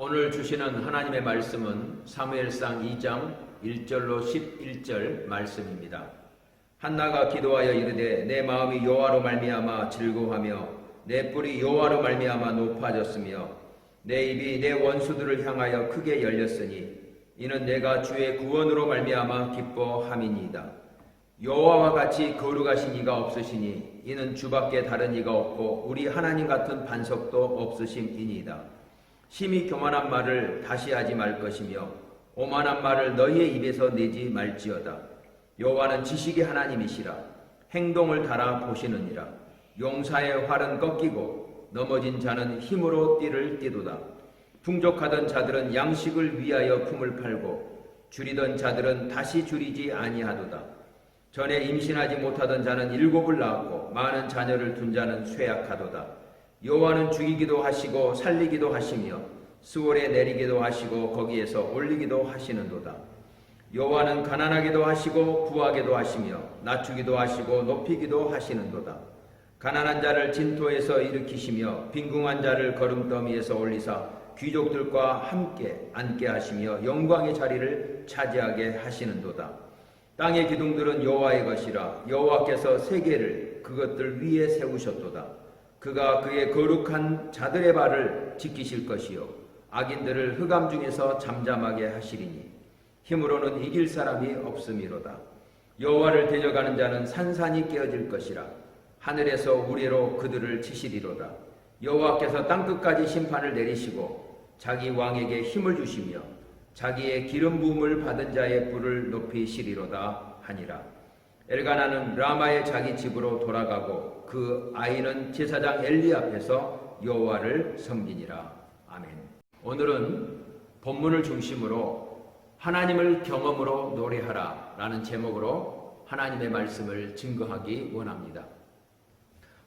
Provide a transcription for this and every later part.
오늘 주시는 하나님의 말씀은 사무엘상 2장 1절로 11절 말씀입니다. 한나가 기도하여 이르되 내 마음이 여호와로 말미암아 즐거워하며 내 뿔이 여호와로 말미암아 높아졌으며 내 입이 내 원수들을 향하여 크게 열렸으니 이는 내가 주의 구원으로 말미암아 기뻐함이니이다. 여호와와 같이 거룩하신 이가 없으시니 이는 주밖에 다른 이가 없고 우리 하나님 같은 반석도 없으심이니이다. 심히 교만한 말을 다시 하지 말 것이며 오만한 말을 너희의 입에서 내지 말지어다. 여호와는 지식의 하나님이시라. 행동을 달아 보시느니라. 용사의 활은 꺾이고 넘어진 자는 힘으로 띠를 띠도다. 풍족하던 자들은 양식을 위하여 품을 팔고 줄이던 자들은 다시 줄이지 아니하도다. 전에 임신하지 못하던 자는 7을 낳았고 많은 자녀를 둔 자는 쇠약하도다. 여호와는 죽이기도 하시고 살리기도 하시며 수월에 내리기도 하시고 거기에서 올리기도 하시는도다. 여호와는 가난하기도 하시고 부하게도 하시며 낮추기도 하시고 높이기도 하시는도다. 가난한 자를 진토에서 일으키시며 빈궁한 자를 거름더미에서 올리사 귀족들과 함께 앉게 하시며 영광의 자리를 차지하게 하시는도다. 땅의 기둥들은 여호와의 것이라. 여호와께서 세계를 그것들 위에 세우셨도다. 그가 그의 거룩한 자들의 발을 지키실 것이요 악인들을 흑암 중에서 잠잠하게 하시리니 힘으로는 이길 사람이 없음이로다. 여호와를 데려가는 자는 산산이 깨어질 것이라. 하늘에서 우레로 그들을 치시리로다. 여호와께서 땅끝까지 심판을 내리시고 자기 왕에게 힘을 주시며 자기의 기름 부음을 받은 자의 뿔을 높이시리로다 하니라. 엘가나는 라마의 자기 집으로 돌아가고 그 아이는 제사장 엘리 앞에서 여호와를 섬기니라. 아멘. 오늘은 본문을 중심으로 하나님을 경험으로 노래하라 라는 제목으로 하나님의 말씀을 증거하기 원합니다.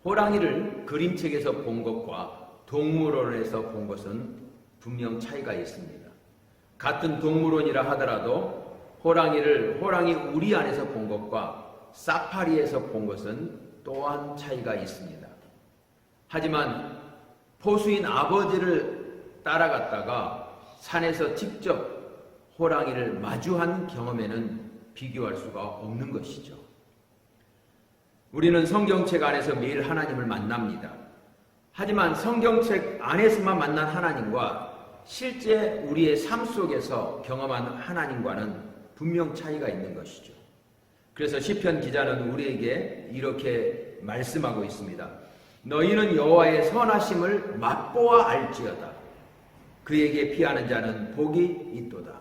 호랑이를 그림책에서 본 것과 동물원에서 본 것은 분명 차이가 있습니다. 같은 동물원이라 하더라도 호랑이 우리 안에서 본 것과 사파리에서 본 것은 또한 차이가 있습니다. 하지만 포수인 아버지를 따라갔다가 산에서 직접 호랑이를 마주한 경험에는 비교할 수가 없는 것이죠. 우리는 성경책 안에서 매일 하나님을 만납니다. 하지만 성경책 안에서만 만난 하나님과 실제 우리의 삶 속에서 경험한 하나님과는 분명 차이가 있는 것이죠. 그래서 시편 기자는 우리에게 이렇게 말씀하고 있습니다. 너희는 여호와의 선하심을 맛보아 알지어다. 그에게 피하는 자는 복이 있도다.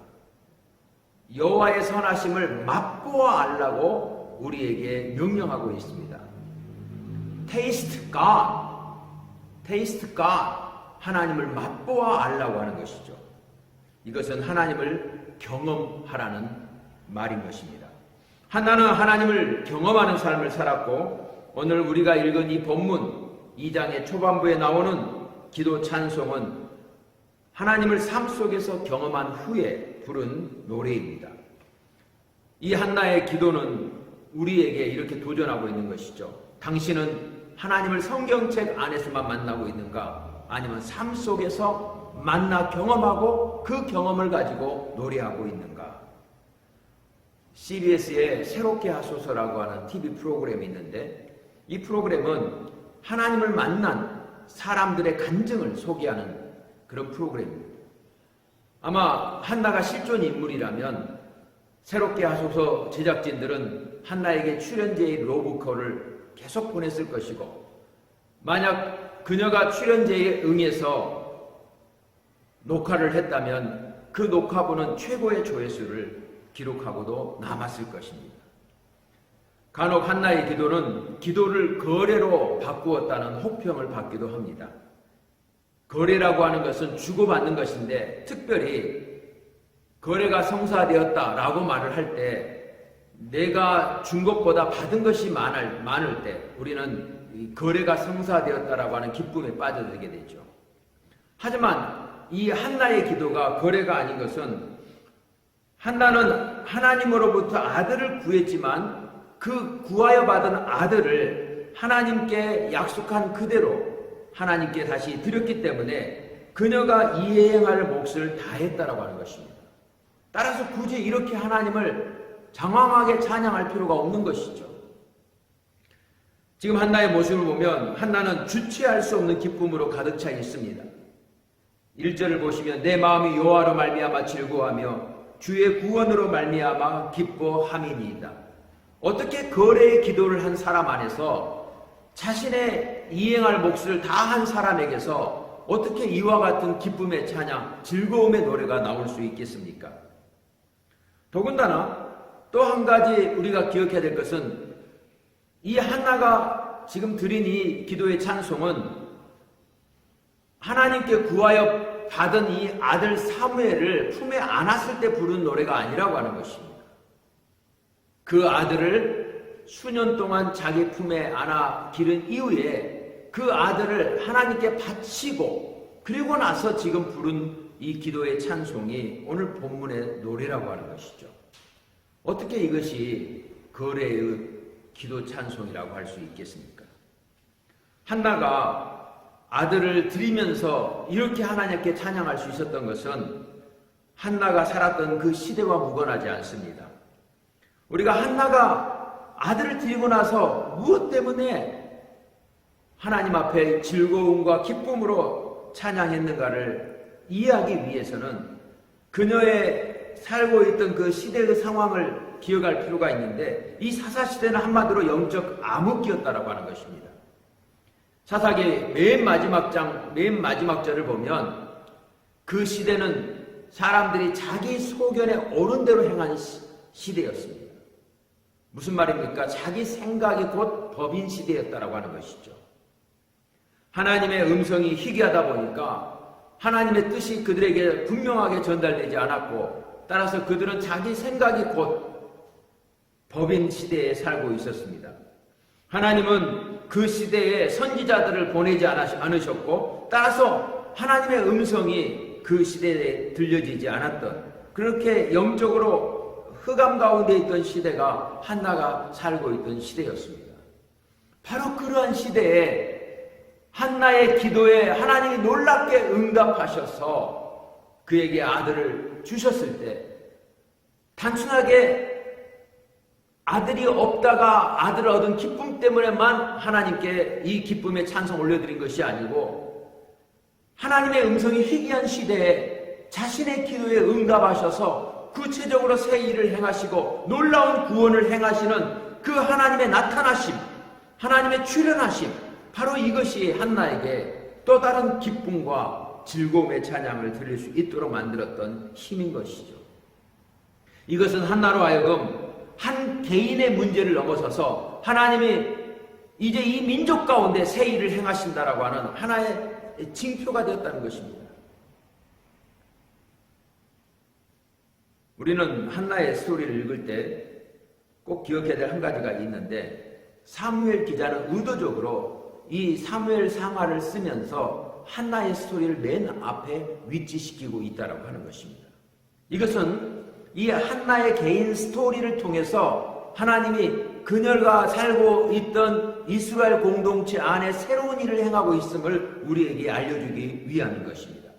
여호와의 선하심을 맛보아 알라고 우리에게 명령하고 있습니다. Taste God. Taste God. 하나님을 맛보아 알라고 하는 것이죠. 이것은 하나님을 경험하라는 말인 것입니다. 한나는 하나님을 경험하는 삶을 살았고 오늘 우리가 읽은 이 본문 2장의 초반부에 나오는 기도 찬송은 하나님을 삶 속에서 경험한 후에 부른 노래입니다. 이 한나의 기도는 우리에게 이렇게 도전하고 있는 것이죠. 당신은 하나님을 성경책 안에서만 만나고 있는가? 아니면 삶 속에서 만나 경험하고 그 경험을 가지고 노래하고 있는가? CBS의 새롭게 하소서라고 하는 TV 프로그램이 있는데 이 프로그램은 하나님을 만난 사람들의 간증을 소개하는 그런 프로그램입니다. 아마 한나가 실존 인물이라면 새롭게 하소서 제작진들은 한나에게 출연제의 로브콜을 계속 보냈을 것이고 만약 그녀가 출연제에 응해서 녹화를 했다면 그 녹화본은 최고의 조회수를 기록하고도 남았을 것입니다. 간혹 한나의 기도는 기도를 거래로 바꾸었다는 혹평을 받기도 합니다. 거래라고 하는 것은 주고받는 것인데 특별히 거래가 성사되었다라고 말을 할 때 내가 준 것보다 받은 것이 많을 때 우리는 거래가 성사되었다라고 하는 기쁨에 빠져들게 되죠. 하지만 이 한나의 기도가 거래가 아닌 것은 한나는 하나님으로부터 아들을 구했지만 그 구하여 받은 아들을 하나님께 약속한 그대로 하나님께 다시 드렸기 때문에 그녀가 이해해야 할 몫을 다했다라고 하는 것입니다. 따라서 굳이 이렇게 하나님을 장황하게 찬양할 필요가 없는 것이죠. 지금 한나의 모습을 보면 한나는 주체할 수 없는 기쁨으로 가득 차 있습니다. 1절을 보시면 내 마음이 여호와로 말미암아 즐거워하며 주의 구원으로 말미암아 기뻐함이니이다. 어떻게 거래의 기도를 한 사람 안에서 자신의 이행할 몫을 다한 사람에게서 어떻게 이와 같은 기쁨의 찬양, 즐거움의 노래가 나올 수 있겠습니까? 더군다나 또 한 가지 우리가 기억해야 될 것은 이 한나가 지금 드린 이 기도의 찬송은 하나님께 구하여 받은 이 아들 사무엘을 품에 안았을 때 부른 노래가 아니라고 하는 것입니다. 그 아들을 수년 동안 자기 품에 안아 기른 이후에 그 아들을 하나님께 바치고 그리고 나서 지금 부른 이 기도의 찬송이 오늘 본문의 노래라고 하는 것이죠. 어떻게 이것이 거래의 기도 찬송이라고 할 수 있겠습니까? 한나가 아들을 드리면서 이렇게 하나님께 찬양할 수 있었던 것은 한나가 살았던 그 시대와 무관하지 않습니다. 우리가 한나가 아들을 드리고 나서 무엇 때문에 하나님 앞에 즐거움과 기쁨으로 찬양했는가를 이해하기 위해서는 그녀의 살고 있던 그 시대의 상황을 기억할 필요가 있는데 이 사사시대는 한마디로 영적 암흑기였다라고 하는 것입니다. 사사기 맨 마지막 절을 보면 그 시대는 사람들이 자기 소견에 옳은 대로 행하는 시대였습니다. 무슨 말입니까? 자기 생각이 곧 법인 시대였다라고 하는 것이죠. 하나님의 음성이 희귀하다 보니까 하나님의 뜻이 그들에게 분명하게 전달되지 않았고 따라서 그들은 자기 생각이 곧 법인 시대에 살고 있었습니다. 하나님은 그 시대에 선지자들을 보내지 않으셨고 따라서 하나님의 음성이 그 시대에 들려지지 않았던 그렇게 영적으로 흑암 가운데 있던 시대가 한나가 살고 있던 시대였습니다. 바로 그러한 시대에 한나의 기도에 하나님이 놀랍게 응답하셔서 그에게 아들을 주셨을 때 단순하게 아들이 없다가 아들을 얻은 기쁨 때문에만 하나님께 이 기쁨의 찬송 올려드린 것이 아니고 하나님의 음성이 희귀한 시대에 자신의 기도에 응답하셔서 구체적으로 새 일을 행하시고 놀라운 구원을 행하시는 그 하나님의 나타나심, 하나님의 출현하심, 바로 이것이 한나에게 또 다른 기쁨과 즐거움의 찬양을 드릴 수 있도록 만들었던 힘인 것이죠. 이것은 한나로 하여금 한 개인의 문제를 넘어서서 하나님이 이제 이 민족 가운데 새 일을 행하신다라고 하는 하나의 징표가 되었다는 것입니다. 우리는 한나의 스토리를 읽을 때 꼭 기억해야 될 한 가지가 있는데 사무엘 기자는 의도적으로 이 사무엘 상하를 쓰면서 한나의 스토리를 맨 앞에 위치시키고 있다고 하는 것입니다. 이것은 이 한나의 개인 스토리를 통해서 하나님이 그녀가 살고 있던 이스라엘 공동체 안에 새로운 일을 행하고 있음을 우리에게 알려주기 위함인 것입니다.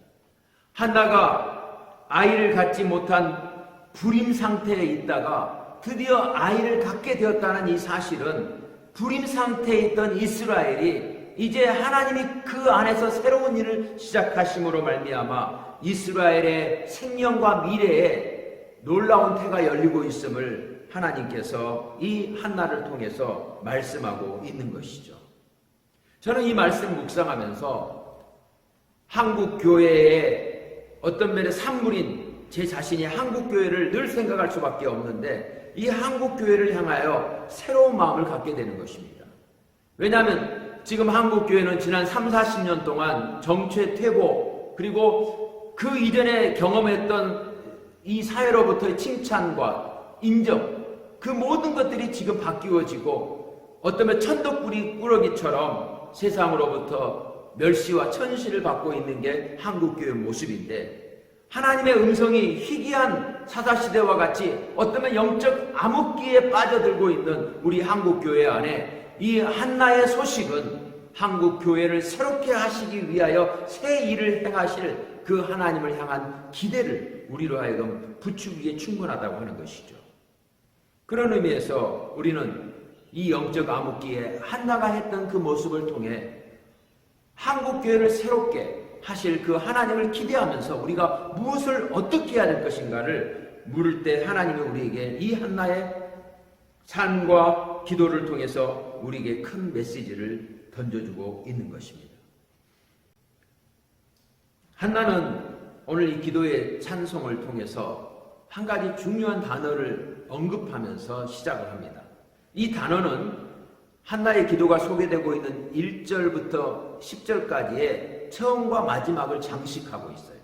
한나가 아이를 갖지 못한 불임 상태에 있다가 드디어 아이를 갖게 되었다는 이 사실은 불임 상태에 있던 이스라엘이 이제 하나님이 그 안에서 새로운 일을 시작하심으로 말미암아 이스라엘의 생명과 미래에 놀라운 태가 열리고 있음을 하나님께서 이 한나를 통해서 말씀하고 있는 것이죠. 저는 이 말씀 묵상하면서 한국 교회의 어떤 면의 산물인 제 자신이 한국 교회를 늘 생각할 수밖에 없는데 이 한국 교회를 향하여 새로운 마음을 갖게 되는 것입니다. 왜냐하면 지금 한국 교회는 지난 30-40년 동안 정체 퇴보 그리고 그 이전에 경험했던 이 사회로부터의 칭찬과 인정 그 모든 것들이 지금 바뀌어지고 어쩌면 천덕꾸러기처럼 세상으로부터 멸시와 천시를 받고 있는 게 한국교회 모습인데 하나님의 음성이 희귀한 사사시대와 같이 어쩌면 영적 암흑기에 빠져들고 있는 우리 한국교회 안에 이 한나의 소식은 한국 교회를 새롭게 하시기 위하여 새 일을 행하실 그 하나님을 향한 기대를 우리로 하여금 부추기기에 충분하다고 하는 것이죠. 그런 의미에서 우리는 이 영적 암흑기에 한나가 했던 그 모습을 통해 한국 교회를 새롭게 하실 그 하나님을 기대하면서 우리가 무엇을 어떻게 해야 될 것인가를 물을 때 하나님이 우리에게 이 한나의 삶과 기도를 통해서 우리에게 큰 메시지를 던져주고 있는 것입니다. 한나는 오늘 이 기도의 찬송을 통해서 한 가지 중요한 단어를 언급하면서 시작을 합니다. 이 단어는 한나의 기도가 소개되고 있는 1절부터 10절까지의 처음과 마지막을 장식하고 있어요.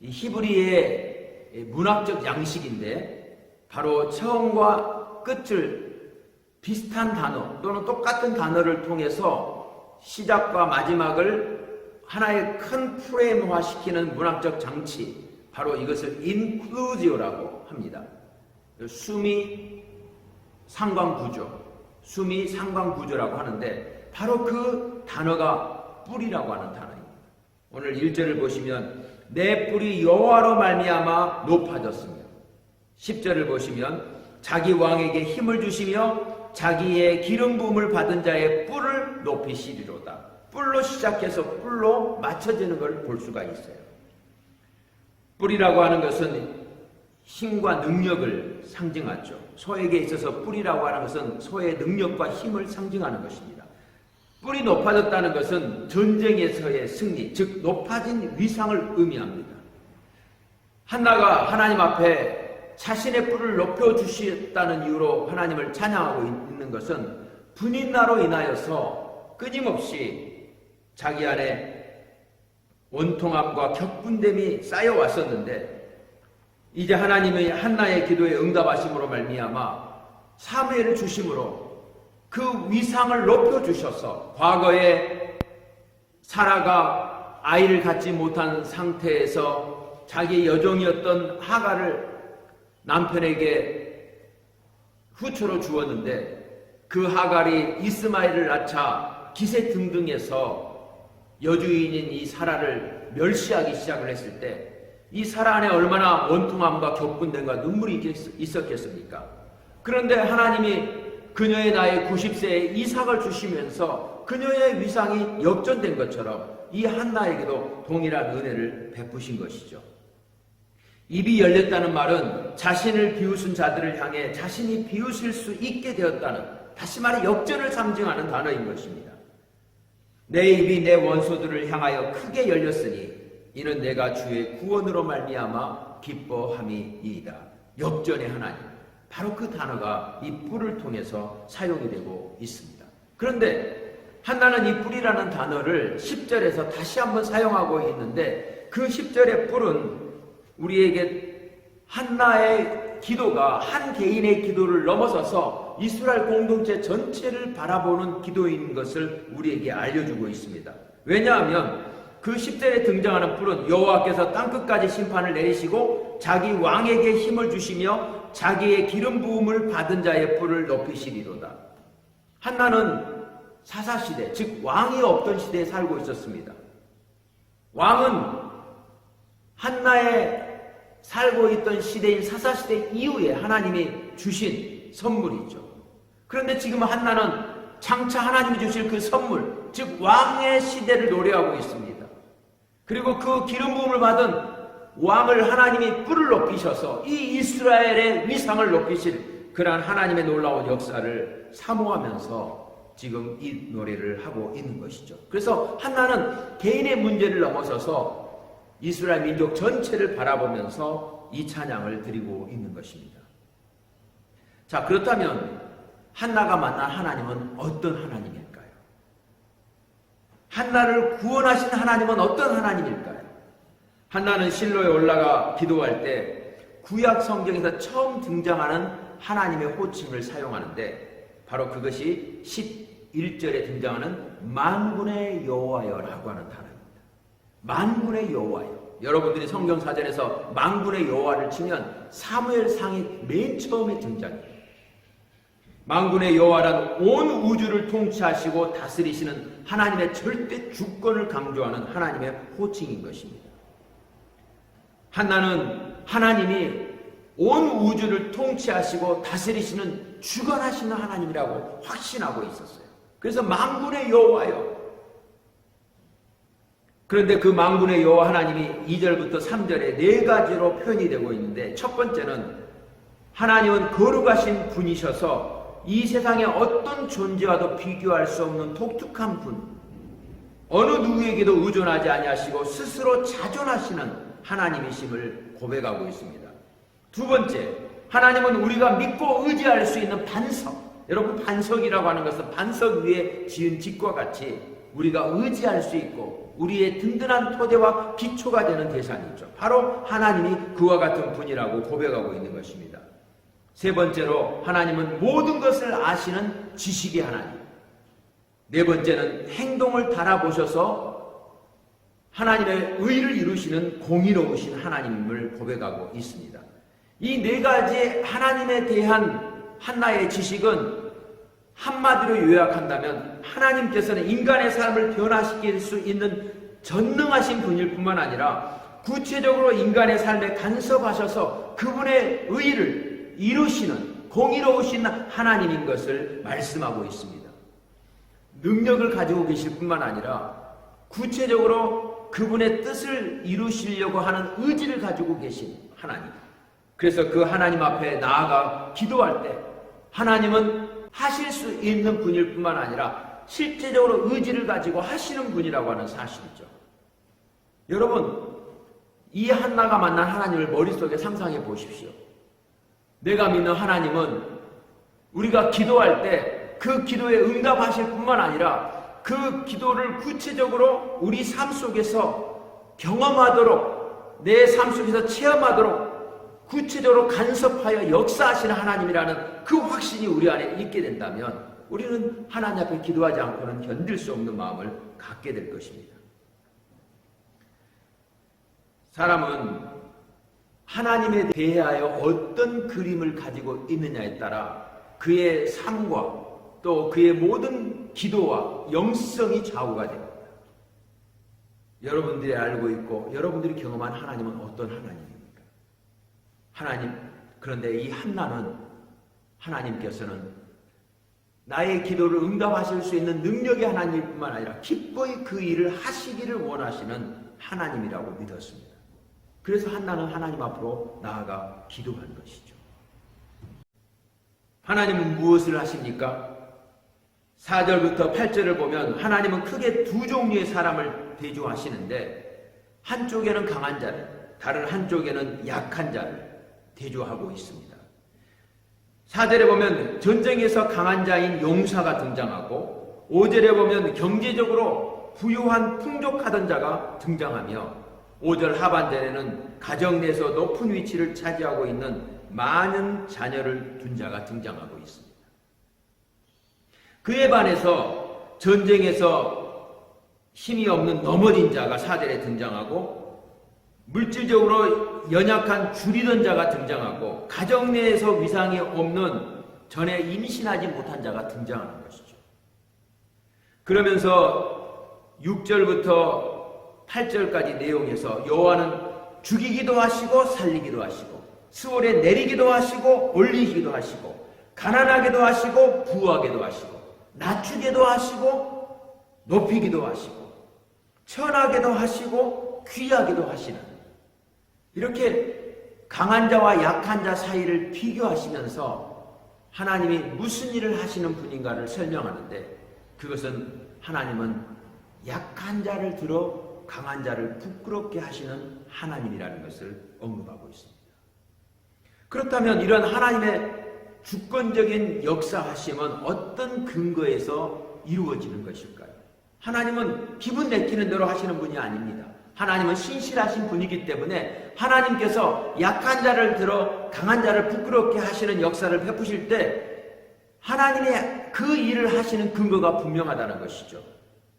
이 히브리의 문학적 양식인데 바로 처음과 끝을 비슷한 단어 또는 똑같은 단어를 통해서 시작과 마지막을 하나의 큰 프레임화시키는 문학적 장치, 바로 이것을 인클루지오라고 합니다. 수미 상관구조, 수미 상관구조라고 하는데 바로 그 단어가 뿔이라고 하는 단어입니다. 오늘 1절을 보시면 내 뿔이 여호와로 말미암아 높아졌으며, 10절을 보시면 자기 왕에게 힘을 주시며 자기의 기름 부음을 받은 자의 뿔을 높이시리로다. 뿔로 시작해서 뿔로 맞춰지는 걸 볼 수가 있어요. 뿔이라고 하는 것은 힘과 능력을 상징하죠. 소에게 있어서 뿔이라고 하는 것은 소의 능력과 힘을 상징하는 것입니다. 뿔이 높아졌다는 것은 전쟁에서의 승리, 즉 높아진 위상을 의미합니다. 한나가 하나님 앞에 자신의 뿔을 높여주셨다는 이유로 하나님을 찬양하고 있는 것은 분인나로 인하여서 끊임없이 자기 안에 원통함과 격분됨이 쌓여왔었는데 이제 하나님의 한나의 기도에 응답하심으로 말미암아 사무엘을 주심으로 그 위상을 높여주셔서 과거에 사라가 아이를 갖지 못한 상태에서 자기 여종이었던 하가를 남편에게 후처로 주었는데 그 하갈이 이스마엘을 낳자 기세등등해서 여주인인 이 사라를 멸시하기 시작을 했을 때 이 사라 안에 얼마나 원통함과 격분됨과 눈물이 있었겠습니까? 그런데 하나님이 그녀의 나이 90세에 이삭을 주시면서 그녀의 위상이 역전된 것처럼 이 한나에게도 동일한 은혜를 베푸신 것이죠. 입이 열렸다는 말은 자신을 비웃은 자들을 향해 자신이 비웃을 수 있게 되었다는, 다시 말해 역전을 상징하는 단어인 것입니다. 내 입이 내 원수들을 향하여 크게 열렸으니 이는 내가 주의 구원으로 말미암아 기뻐함이이다. 역전의 하나님, 바로 그 단어가 이 뿔을 통해서 사용이 되고 있습니다. 그런데 한나는 이 뿔이라는 단어를 10절에서 다시 한번 사용하고 있는데 그 10절의 뿔은 우리에게 한나의 기도가 한 개인의 기도를 넘어서서 이스라엘 공동체 전체를 바라보는 기도인 것을 우리에게 알려주고 있습니다. 왜냐하면 그 10절에 등장하는 뿔은 여호와께서 땅끝까지 심판을 내리시고 자기 왕에게 힘을 주시며 자기의 기름 부음을 받은 자의 뿔을 높이시리로다. 한나는 사사시대, 즉 왕이 없던 시대에 살고 있었습니다. 왕은 한나의 살고 있던 시대인 사사시대 이후에 하나님이 주신 선물이죠. 그런데 지금 한나는 장차 하나님이 주실 그 선물, 즉 왕의 시대를 노래하고 있습니다. 그리고 그 기름 부음을 받은 왕을 하나님이 뿔을 높이셔서 이 이스라엘의 위상을 높이실 그러한 하나님의 놀라운 역사를 사모하면서 지금 이 노래를 하고 있는 것이죠. 그래서 한나는 개인의 문제를 넘어서서 이스라엘 민족 전체를 바라보면서 이 찬양을 드리고 있는 것입니다. 자, 그렇다면 한나가 만난 하나님은 어떤 하나님일까요? 한나를 구원하신 하나님은 어떤 하나님일까요? 한나는 실로에 올라가 기도할 때 구약 성경에서 처음 등장하는 하나님의 호칭을 사용하는데 바로 그것이 11절에 등장하는 만군의 여호와여라고 하는 단어입니다. 만군의 여호와여. 여러분들이 성경 사전에서 만군의 여호와를 치면 사무엘상이 맨 처음에 등장해요. 만군의 여호와란 온 우주를 통치하시고 다스리시는 하나님의 절대 주권을 강조하는 하나님의 호칭인 것입니다. 한나는 하나님이 온 우주를 통치하시고 다스리시는 주관하시는 하나님이라고 확신하고 있었어요. 그래서 만군의 여호와요. 그런데 그 만군의 여호와 하나님이 2절부터 3절에 네 가지로 표현이 되고 있는데, 첫 번째는 하나님은 거룩하신 분이셔서 이 세상의 어떤 존재와도 비교할 수 없는 독특한 분, 어느 누구에게도 의존하지 아니하시고 스스로 자존하시는 하나님이심을 고백하고 있습니다. 두 번째, 하나님은 우리가 믿고 의지할 수 있는 반석. 여러분, 반석이라고 하는 것은 반석 위에 지은 집과 같이 우리가 의지할 수 있고 우리의 든든한 토대와 기초가 되는 대상이죠. 바로 하나님이 그와 같은 분이라고 고백하고 있는 것입니다. 세 번째로, 하나님은 모든 것을 아시는 지식의 하나님. 네 번째는 행동을 달아보셔서 하나님의 의를 이루시는 공의로우신 하나님을 고백하고 있습니다. 이 네 가지 하나님에 대한 한나의 지식은 한마디로 요약한다면 하나님께서는 인간의 삶을 변화시킬 수 있는 전능하신 분일 뿐만 아니라 구체적으로 인간의 삶에 간섭하셔서 그분의 의를 이루시는 공의로우신 하나님인 것을 말씀하고 있습니다. 능력을 가지고 계실 뿐만 아니라 구체적으로 그분의 뜻을 이루시려고 하는 의지를 가지고 계신 하나님. 그래서 그 하나님 앞에 나아가 기도할 때 하나님은 하실 수 있는 분일 뿐만 아니라 실제적으로 의지를 가지고 하시는 분이라고 하는 사실이죠. 여러분, 이 한나가 만난 하나님을 머릿속에 상상해 보십시오. 내가 믿는 하나님은 우리가 기도할 때 그 기도에 응답하실 뿐만 아니라 그 기도를 구체적으로 우리 삶 속에서 경험하도록, 내 삶 속에서 체험하도록 구체적으로 간섭하여 역사하시는 하나님이라는 그 확신이 우리 안에 있게 된다면 우리는 하나님 앞에 기도하지 않고는 견딜 수 없는 마음을 갖게 될 것입니다. 사람은 하나님에 대하여 어떤 그림을 가지고 있느냐에 따라 그의 삶과 또 그의 모든 기도와 영성이 좌우가 됩니다. 여러분들이 알고 있고 여러분들이 경험한 하나님은 어떤 하나님입니까? 하나님, 그런데 이 한나는 하나님께서는 나의 기도를 응답하실 수 있는 능력의 하나님일 뿐만 아니라 기꺼이 그 일을 하시기를 원하시는 하나님이라고 믿었습니다. 그래서 한나는 하나님 앞으로 나아가 기도한 것이죠. 하나님은 무엇을 하십니까? 4절부터 8절을 보면 하나님은 크게 두 종류의 사람을 대조하시는데 한쪽에는 강한 자를, 다른 한쪽에는 약한 자를 대조하고 있습니다. 4절에 보면 전쟁에서 강한 자인 용사가 등장하고 5절에 보면 경제적으로 부유한 풍족하던 자가 등장하며 5절 하반절에는 가정 내에서 높은 위치를 차지하고 있는 많은 자녀를 둔 자가 등장하고 있습니다. 그에 반해서 전쟁에서 힘이 없는 넘어진 자가 4절에 등장하고 물질적으로 연약한 줄이던 자가 등장하고 가정 내에서 위상이 없는 전에 임신하지 못한 자가 등장하는 것이죠. 그러면서 6절부터 8절까지 내용에서 여호와는 죽이기도 하시고 살리기도 하시고 수월에 내리기도 하시고 올리기도 하시고 가난하게도 하시고 부하게도 하시고 낮추게도 하시고 높이기도 하시고 천하게도 하시고 귀하게도 하시는, 이렇게 강한 자와 약한 자 사이를 비교하시면서 하나님이 무슨 일을 하시는 분인가를 설명하는데, 그것은 하나님은 약한 자를 들어 강한 자를 부끄럽게 하시는 하나님이라는 것을 언급하고 있습니다. 그렇다면 이런 하나님의 주권적인 역사하심은 어떤 근거에서 이루어지는 것일까요? 하나님은 기분 내키는 대로 하시는 분이 아닙니다. 하나님은 신실하신 분이기 때문에 하나님께서 약한 자를 들어 강한 자를 부끄럽게 하시는 역사를 베푸실 때 하나님의 그 일을 하시는 근거가 분명하다는 것이죠.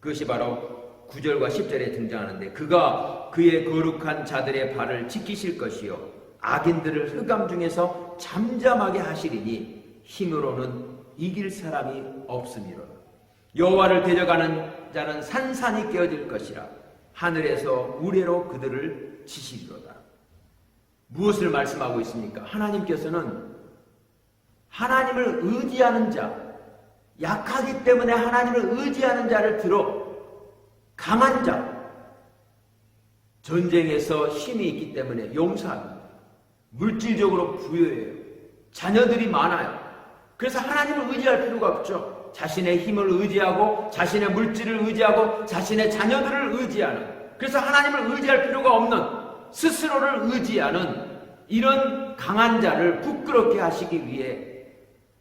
그것이 바로 9절과 10절에 등장하는데, 그가 그의 거룩한 자들의 발을 지키실 것이요 악인들을 흑암 중에서 잠잠하게 하시리니 힘으로는 이길 사람이 없음이로다. 여호와를 데려가는 자는 산산이 깨어질 것이라. 하늘에서 우레로 그들을 치시리로다. 무엇을 말씀하고 있습니까? 하나님께서는 하나님을 의지하는 자, 약하기 때문에 하나님을 의지하는 자를 들어 강한 자, 전쟁에서 힘이 있기 때문에 용사합니다. 물질적으로 부유해요. 자녀들이 많아요. 그래서 하나님을 의지할 필요가 없죠. 자신의 힘을 의지하고 자신의 물질을 의지하고 자신의 자녀들을 의지하는, 그래서 하나님을 의지할 필요가 없는, 스스로를 의지하는 이런 강한 자를 부끄럽게 하시기 위해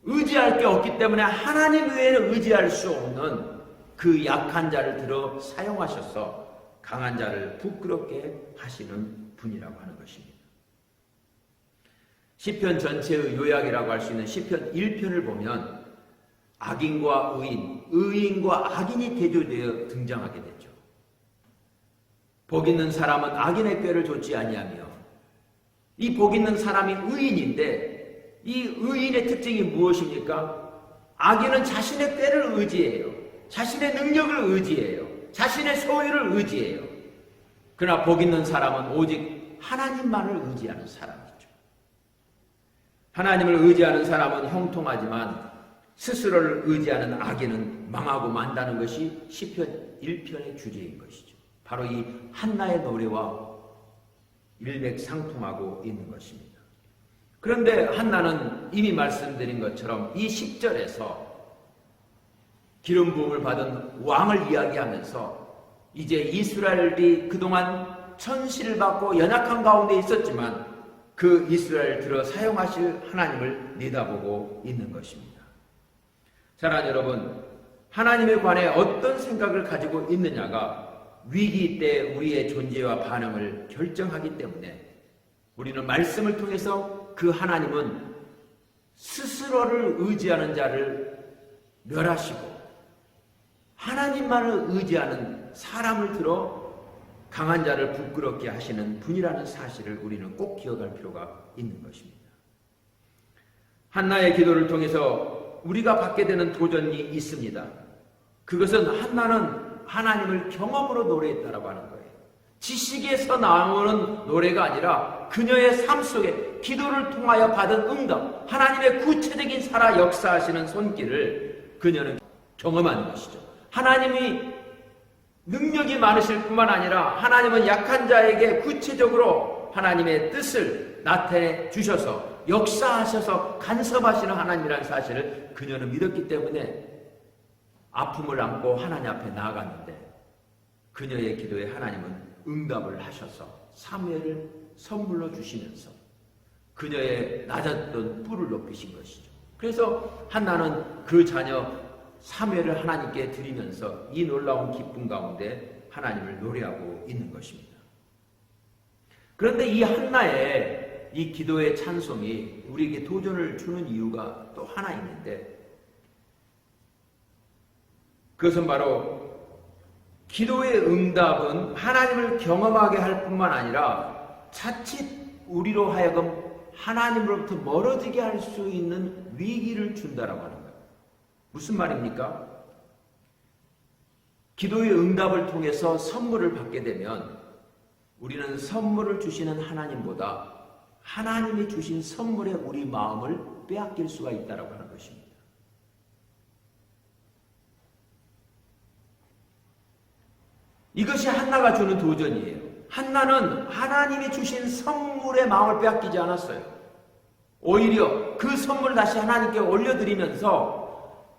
의지할 게 없기 때문에 하나님 외에는 의지할 수 없는 그 약한 자를 들어 사용하셔서 강한 자를 부끄럽게 하시는 분이라고 하는 것입니다. 시편 전체의 요약이라고 할 수 있는 시편 1편을 보면 악인과 의인, 의인과 악인이 대조되어 등장하게 되죠. 복 있는 사람은 악인의 꾀를 좇지 아니하며, 이 복 있는 사람이 의인인데 이 의인의 특징이 무엇입니까? 악인은 자신의 꾀를 의지해요. 자신의 능력을 의지해요. 자신의 소유를 의지해요. 그러나 복 있는 사람은 오직 하나님만을 의지하는 사람이죠. 하나님을 의지하는 사람은 형통하지만 스스로를 의지하는 악인은 망하고 만다는 것이 시편 1편의 주제인 것이죠. 바로 이 한나의 노래와 일맥상통하고 있는 것입니다. 그런데 한나는 이미 말씀드린 것처럼 이 10절에서 기름 부음을 받은 왕을 이야기하면서 이제 이스라엘이 그동안 천시를 받고 연약한 가운데 있었지만 그 이스라엘을 들어 사용하실 하나님을 내다보고 있는 것입니다. 사랑하는 여러분, 하나님에 관해 어떤 생각을 가지고 있느냐가 위기 때 우리의 존재와 반응을 결정하기 때문에 우리는 말씀을 통해서 그 하나님은 스스로를 의지하는 자를 멸하시고 하나님만을 의지하는 사람을 들어 강한 자를 부끄럽게 하시는 분이라는 사실을 우리는 꼭 기억할 필요가 있는 것입니다. 한나의 기도를 통해서 우리가 받게 되는 도전이 있습니다. 그것은 한나는 하나님을 경험으로 노래했다라고 하는 거예요. 지식에서 나오는 노래가 아니라 그녀의 삶 속에 기도를 통하여 받은 응답, 하나님의 구체적인 살아 역사하시는 손길을 그녀는 경험하는 것이죠. 하나님이 능력이 많으실 뿐만 아니라 하나님은 약한 자에게 구체적으로 하나님의 뜻을 나타내 주셔서 역사하셔서 간섭하시는 하나님이라는 사실을 그녀는 믿었기 때문에 아픔을 안고 하나님 앞에 나아갔는데 그녀의 기도에 하나님은 응답을 하셔서 사무엘을 선물로 주시면서 그녀의 낮았던 뿔을 높이신 것이죠. 그래서 한나는 그 자녀 사무엘을 하나님께 드리면서 이 놀라운 기쁨 가운데 하나님을 노래하고 있는 것입니다. 그런데 이 한나의 이 기도의 찬송이 우리에게 도전을 주는 이유가 또 하나 있는데, 그것은 바로 기도의 응답은 하나님을 경험하게 할 뿐만 아니라 자칫 우리로 하여금 하나님으로부터 멀어지게 할 수 있는 위기를 준다라고 하는 거예요. 무슨 말입니까? 기도의 응답을 통해서 선물을 받게 되면 우리는 선물을 주시는 하나님보다 하나님이 주신 선물에 우리 마음을 빼앗길 수가 있다라고 하는 것입니다. 이것이 한나가 주는 도전이에요. 한나는 하나님이 주신 선물에 마음을 빼앗기지 않았어요. 오히려 그 선물을 다시 하나님께 올려드리면서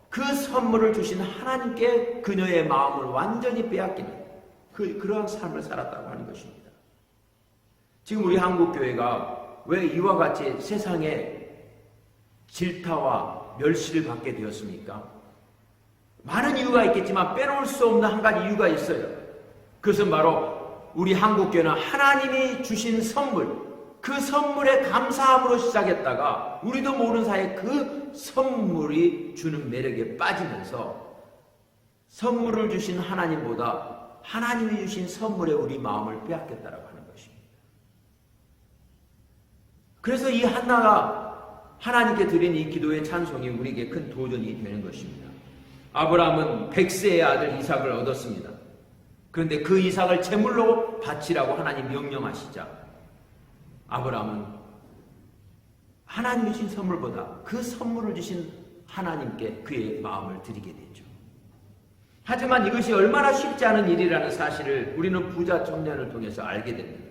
그 선물을 주신 하나님께 그녀의 마음을 완전히 빼앗기는 그러한 삶을 살았다고 하는 것입니다. 지금 우리 한국교회가 왜 이와 같이 세상에 질타와 멸시를 받게 되었습니까? 많은 이유가 있겠지만 빼놓을 수 없는 한 가지 이유가 있어요. 그것은 바로 우리 한국교회는 하나님이 주신 선물, 그 선물에 감사함으로 시작했다가 우리도 모르는 사이에 그 선물이 주는 매력에 빠지면서 선물을 주신 하나님보다 하나님이 주신 선물에 우리 마음을 빼앗겼다라고 하는 것입니다. 그래서 이 한나가 하나님께 드린 이 기도의 찬송이 우리에게 큰 도전이 되는 것입니다. 아브라함은 100세의 아들 이삭을 얻었습니다. 그런데 그 이삭을 제물로 바치라고 하나님 명령하시자 아브라함은 하나님이 주신 선물보다 그 선물을 주신 하나님께 그의 마음을 드리게 되죠. 하지만 이것이 얼마나 쉽지 않은 일이라는 사실을 우리는 부자 청년을 통해서 알게 됩니다.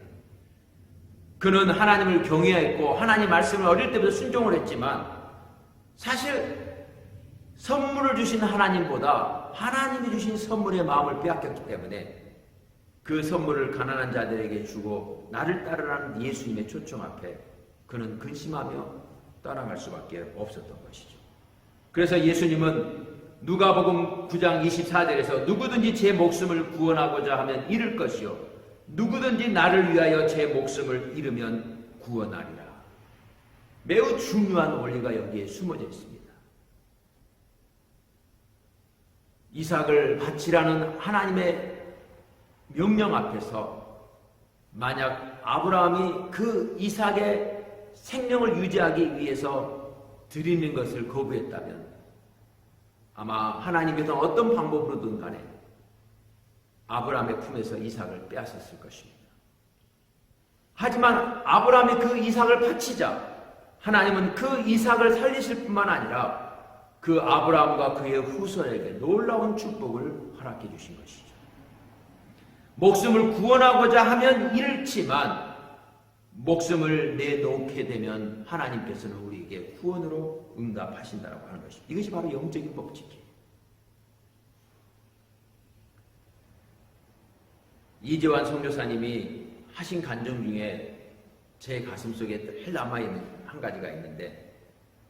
그는 하나님을 경외했고 하나님 말씀을 어릴 때부터 순종을 했지만 사실 선물을 주신 하나님보다 하나님이 주신 선물의 마음을 빼앗겼기 때문에 그 선물을 가난한 자들에게 주고 나를 따르라는 예수님의 초청 앞에 그는 근심하며 떠나갈 수밖에 없었던 것이죠. 그래서 예수님은 누가복음 9장 24절에서 누구든지 제 목숨을 구원하고자 하면 잃을 것이요 누구든지 나를 위하여 제 목숨을 잃으면 구원하리라. 매우 중요한 원리가 여기에 숨어져 있습니다. 이삭을 바치라는 하나님의 명령 앞에서 만약 아브라함이 그 이삭의 생명을 유지하기 위해서 드리는 것을 거부했다면 아마 하나님께서 어떤 방법으로든 간에 아브라함의 품에서 이삭을 빼앗았을 것입니다. 하지만 아브라함이 그 이삭을 바치자 하나님은 그 이삭을 살리실 뿐만 아니라 그 아브라함과 그의 후손에게 놀라운 축복을 허락해 주신 것이죠. 목숨을 구원하고자 하면 잃지만 목숨을 내놓게 되면 하나님께서는 우리에게 구원으로 응답하신다고 하는 것입니다. 이것이 바로 영적인 법칙이에요. 이재환 선교사님이 하신 간증 중에 제 가슴속에 늘 남아있는 한 가지가 있는데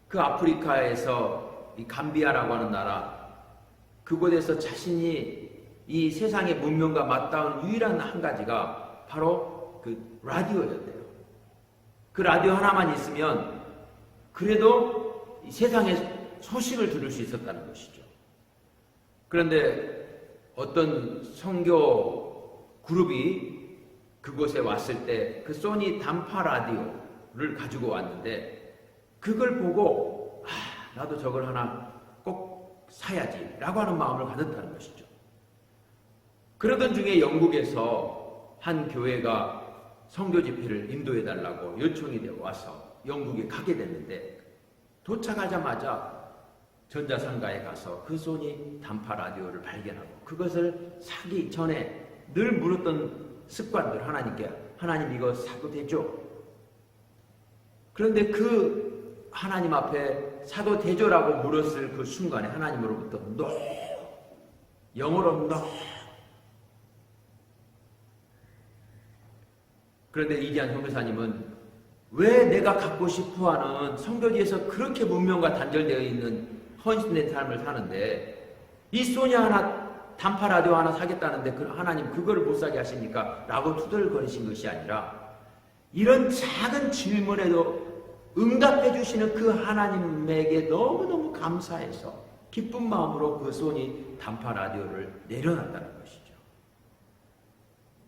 그 아프리카에서 이 감비아라고 하는 나라 그곳에서 자신이 이 세상의 문명과 맞닿은 유일한 한 가지가 바로 그 라디오였대요. 그 라디오 하나만 있으면 그래도 세상의 소식을 들을 수 있었다는 것이죠. 그런데 어떤 선교 그룹이 그곳에 왔을 때 그 소니 단파 라디오를 가지고 왔는데 그걸 보고 나도 저걸 하나 꼭 사야지 라고 하는 마음을 가졌다는 것이죠. 그러던 중에 영국에서 한 교회가 선교 집회를 인도해 달라고 요청이 되어 와서 영국에 가게 됐는데 도착하자마자 전자상가에 가서 그 소니 단파 라디오를 발견하고 그것을 사기 전에 늘 물었던 습관들 하나님께 하나님 이거 사도 되죠? 그런데 그 하나님 앞에 사도 되죠라고 물었을 그 순간에 하나님으로부터 No! 영어로 No! 그런데 이재환 선교사님은 왜 내가 갖고 싶어하는 선교지에서 그렇게 문명과 단절되어 있는 헌신된 삶을 사는데 이 소니 하나 단파 라디오 하나 사겠다는데 하나님 그거를 못 사게 하십니까? 라고 투덜거리신 것이 아니라 이런 작은 질문에도 응답해 주시는 그 하나님에게 너무너무 감사해서 기쁜 마음으로 그 소니 단파 라디오를 내려놨다는 것이죠.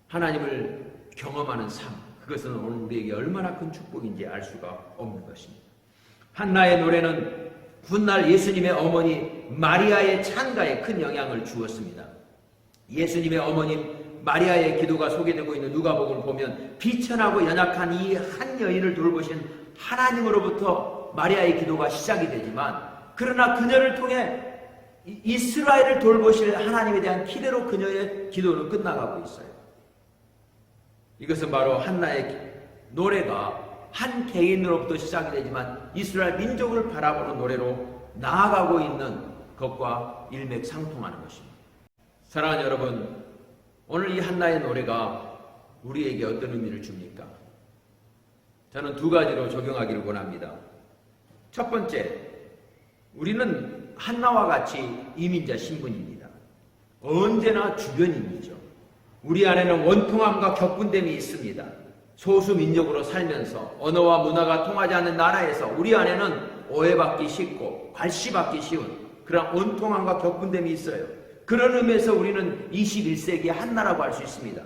하나님을 경험하는 삶, 그것은 오늘 우리에게 얼마나 큰 축복인지 알 수가 없는 것입니다. 한나의 노래는 훗날 예수님의 어머니 마리아의 찬가에 큰 영향을 주었습니다. 예수님의 어머님 마리아의 기도가 소개되고 있는 누가복음을 보면 비천하고 연약한 이 한 여인을 돌보신 하나님으로부터 마리아의 기도가 시작이 되지만 그러나 그녀를 통해 이스라엘을 돌보실 하나님에 대한 기대로 그녀의 기도는 끝나가고 있어요. 이것은 바로 한나의 노래가 한 개인으로부터 시작이 되지만 이스라엘 민족을 바라보는 노래로 나아가고 있는 것과 일맥상통하는 것입니다. 사랑하는 여러분, 오늘 이 한나의 노래가 우리에게 어떤 의미를 줍니까? 저는 두 가지로 적용하기를 원합니다. 첫 번째, 우리는 한나와 같이 이민자 신분입니다. 언제나 주변인이죠. 우리 안에는 원통함과 격분됨이 있습니다. 소수 민족으로 살면서 언어와 문화가 통하지 않는 나라에서 우리 안에는 오해받기 쉽고 괄시받기 쉬운 그런 원통함과 격분됨이 있어요. 그런 의미에서 우리는 21세기의 한나라고 할 수 있습니다.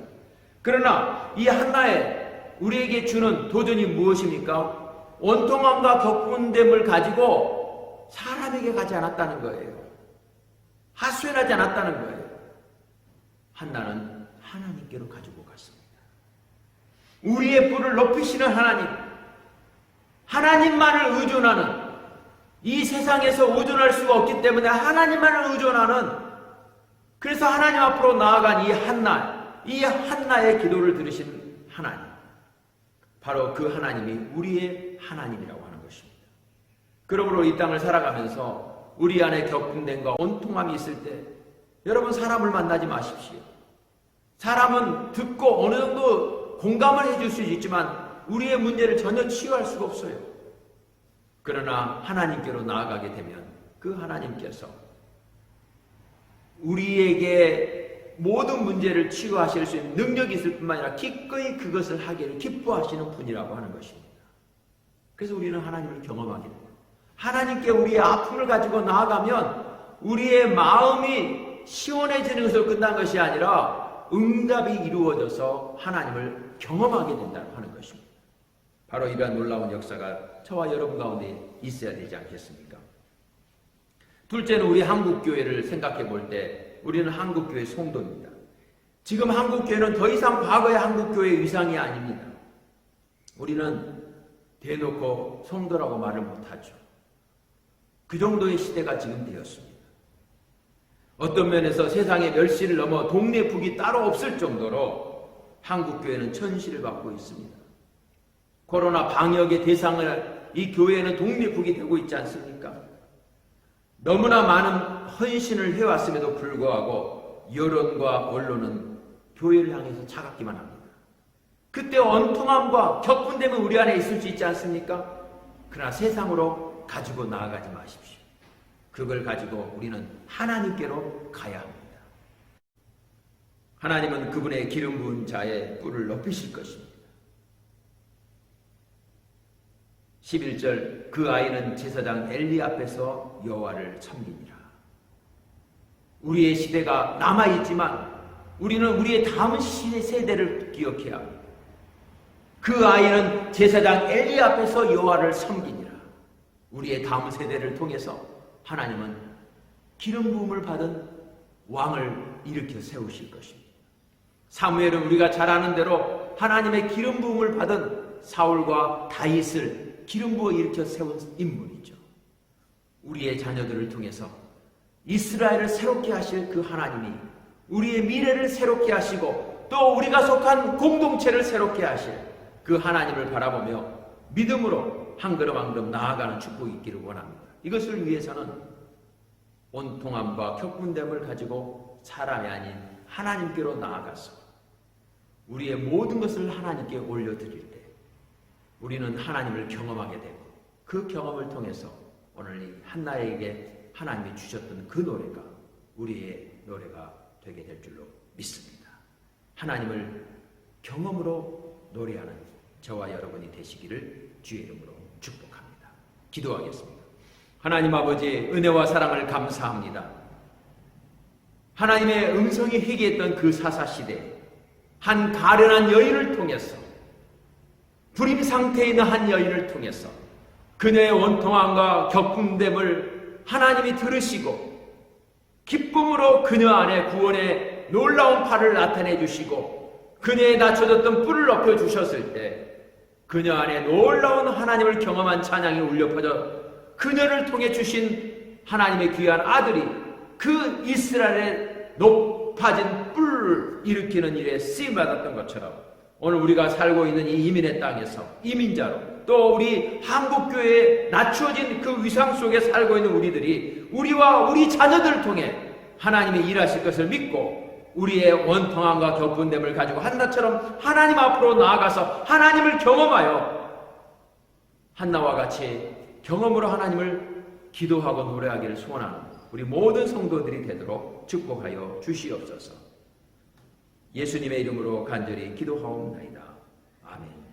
그러나 이 한나에 우리에게 주는 도전이 무엇입니까? 원통함과 격분됨을 가지고 사람에게 가지 않았다는 거예요. 하소연하지 않았다는 거예요. 한나는 하나님께로 가지고 갔습니다. 우리의 뿔을 높이시는 하나님, 하나님만을 의존하는, 이 세상에서 의존할 수가 없기 때문에 하나님만을 의존하는, 그래서 하나님 앞으로 나아간 이 한나의 기도를 들으신 하나님, 바로 그 하나님이 우리의 하나님이라고 하는 것입니다. 그러므로 이 땅을 살아가면서 우리 안에 격분됨과 온통함이 있을 때 여러분, 사람을 만나지 마십시오. 사람은 듣고 어느 정도 공감을 해줄 수 있지만 우리의 문제를 전혀 치유할 수가 없어요. 그러나 하나님께로 나아가게 되면 그 하나님께서 우리에게 모든 문제를 치유하실 수 있는 능력이 있을 뿐만 아니라 기꺼이 그것을 하기를 기뻐하시는 분이라고 하는 것입니다. 그래서 우리는 하나님을 경험하게 됩니다. 하나님께 우리의 아픔을 가지고 나아가면 우리의 마음이 시원해지는 것으로 끝난 것이 아니라 응답이 이루어져서 하나님을 경험하게 된다고 하는 것입니다. 바로 이러한 놀라운 역사가 저와 여러분 가운데 있어야 되지 않겠습니까? 둘째는 우리 한국교회를 생각해 볼 때 우리는 한국교회 성도입니다. 지금 한국교회는 더 이상 과거의 한국교회의 위상이 아닙니다. 우리는 대놓고 성도라고 말을 못하죠. 그 정도의 시대가 지금 되었습니다. 어떤 면에서 세상의 멸시를 넘어 독립국이 따로 없을 정도로 한국교회는 천시를 받고 있습니다. 코로나 방역의 대상을 이 교회는 독립국이 되고 있지 않습니까? 너무나 많은 헌신을 해왔음에도 불구하고 여론과 언론은 교회를 향해서 차갑기만 합니다. 그때 원통함과 격분됨은 우리 안에 있을 수 있지 않습니까? 그러나 세상으로 가지고 나아가지 마십시오. 그걸 가지고 우리는 하나님께로 가야 합니다. 하나님은 그분의 기름 부은 자의 뿔을 높이실 것입니다. 11절, 그 아이는 제사장 엘리 앞에서 여호와를 섬기니라. 우리의 시대가 남아있지만 우리는 우리의 다음 세대를 기억해야 합니다. 그 아이는 제사장 엘리 앞에서 여호와를 섬기니라. 우리의 다음 세대를 통해서 하나님은 기름 부음을 받은 왕을 일으켜 세우실 것입니다. 사무엘은 우리가 잘 아는 대로 하나님의 기름 부음을 받은 사울과 다윗을 기름 부어 일으켜 세운 인물이죠. 우리의 자녀들을 통해서 이스라엘을 새롭게 하실 그 하나님이 우리의 미래를 새롭게 하시고 또 우리가 속한 공동체를 새롭게 하실 그 하나님을 바라보며 믿음으로 한 걸음 한 걸음 나아가는 축복이 있기를 원합니다. 이것을 위해서는 온통함과 격분됨을 가지고 사람이 아닌 하나님께로 나아가서 우리의 모든 것을 하나님께 올려드릴 때 우리는 하나님을 경험하게 되고 그 경험을 통해서 오늘 이 한나에게 하나님이 주셨던 그 노래가 우리의 노래가 되게 될 줄로 믿습니다. 하나님을 경험으로 노래하는 저와 여러분이 되시기를 주의 이름으로 축복합니다. 기도하겠습니다. 하나님 아버지, 은혜와 사랑을 감사합니다. 하나님의 음성이 회개했던 그 사사시대에 한 가련한 여인을 통해서, 불임 상태에 있는 한 여인을 통해서 그녀의 원통함과 격분됨을 하나님이 들으시고 기쁨으로 그녀 안에 구원의 놀라운 팔을 나타내 주시고 그녀의 낮춰졌던 뿔을 높여 주셨을 때 그녀 안에 놀라운 하나님을 경험한 찬양이 울려 퍼져 그녀를 통해 주신 하나님의 귀한 아들이 그 이스라엘의 높아진 뿔을 일으키는 일에 쓰임받았던 것처럼 오늘 우리가 살고 있는 이 이민의 땅에서 이민자로 또 우리 한국교회에 낮추어진 그 위상 속에 살고 있는 우리들이 우리와 우리 자녀들을 통해 하나님이 일하실 것을 믿고 우리의 원통함과 격분됨을 가지고 한나처럼 하나님 앞으로 나아가서 하나님을 경험하여 한나와 같이 경험으로 하나님을 기도하고 노래하기를 소원하는 우리 모든 성도들이 되도록 축복하여 주시옵소서. 예수님의 이름으로 간절히 기도하옵나이다. 아멘.